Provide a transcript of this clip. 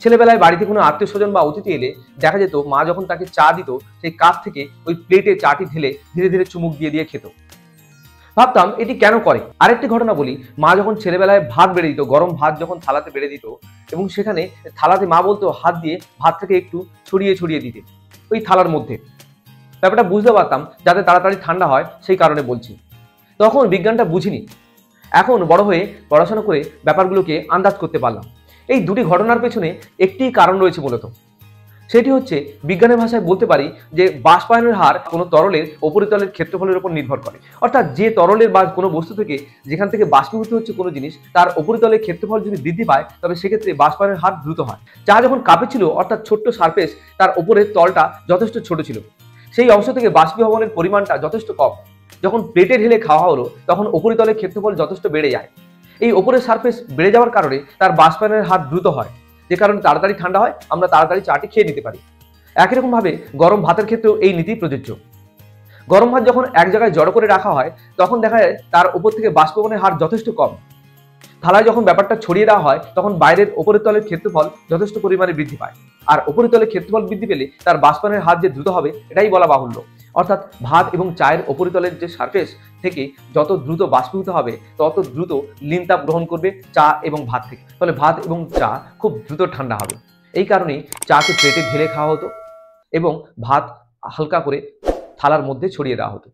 ছেলেবেলায় বাড়িতে কোনো আত্মীয় স্বজন বা অতিথি এলে দেখা যেত মা যখন তাকে চা দিত সেই কাপ থেকে ওই প্লেটে চাটি ঢেলে ধীরে ধীরে চুমুক দিয়ে দিয়ে খেত। ভাবতাম এটি কেন করে। আরেকটি ঘটনা বলি, মা যখন ছেলেবেলায় ভাত বেড়ে দিত, গরম ভাত যখন থালাতে বেড়ে দিত এবং সেখানে থালাতে মা বলতো হাত দিয়ে ভাতটাকে একটু ছড়িয়ে ছড়িয়ে দিতে ওই থালার মধ্যে। ব্যাপারটা বুঝতে পারতাম যাতে তাড়াতাড়ি ঠান্ডা হয়, সেই কারণে বলছি। তখন বিজ্ঞানটা বুঝিনি, এখন বড় হয়ে পড়াশোনা করে ব্যাপারগুলোকে আন্দাজ করতে পারলাম। এই দুটি ঘটনার পেছনে একটি কারণ রয়েছে মূলত, সেটি হচ্ছে বিজ্ঞানের ভাষায় বলতে পারি যে বাষ্পায়নের হার কোনো তরলের উপরিতলের ক্ষেত্রফলের উপর নির্ভর করে। অর্থাৎ যে তরলের বা কোনো বস্তু থেকে যেখান থেকে বাষ্পীভূত হচ্ছে কোনো জিনিস, তার উপরিতলের ক্ষেত্রফল যদি বৃদ্ধি পায় তবে সেক্ষেত্রে বাষ্পায়নের হার দ্রুত হয়। চা যখন কাপে ছিল অর্থাৎ ছোট্ট সারফেস, তার উপরের তলটা যথেষ্ট ছোট ছিল, সেই অংশ থেকে বাষ্পীভবনের পরিমাণটা যথেষ্ট কম। যখন প্লেটে ঢেলে খাওয়া হলো তখন উপরিতলের ক্ষেত্রফল যথেষ্ট বেড়ে যায়। এই উপরের সারফেস বেড়ে যাওয়ার কারণে তার বাষ্পায়নের হার দ্রুত হয়, যে কারণে তাড়াতাড়ি ঠান্ডা হয়, আমরা তাড়াতাড়ি চাটি খেয়ে নিতে পারি। একই রকম ভাবে গরম ভাতের ক্ষেত্রেও এই নীতি প্রযোজ্য। গরম ভাত যখন এক জায়গায় জড়ো করে রাখা হয় তখন দেখা যায় তার উপর থেকে বাষ্পীভবনের হার যথেষ্ট কম। থালায় যখন ব্যাপারটা ছড়িয়ে দেওয়া হয় তখন বাইরের উপরের তলের ক্ষেত্রফল যথেষ্ট পরিমাণে বৃদ্ধি পায়, আর উপরের তলের ক্ষেত্রফল বৃদ্ধি পেলে তার বাষ্পায়নের হার যে দ্রুত হবে এটাই বলা বাহুল্য। অর্থাৎ ভাত এবং চায়ের উপরিতলের যে সারফেস থেকে যত দ্রুত বাষ্পীভূত হবে তত দ্রুত লিনতাপ গ্রহণ করবে চা এবং ভাত থেকে, ফলে ভাত এবং চা খুব দ্রুত ঠান্ডা হবে। এই কারণেই চাকে প্লেটে ঢেলে খাওয়া হতো এবং ভাত হালকা করে থালার মধ্যে ছড়িয়ে দেওয়া হতো।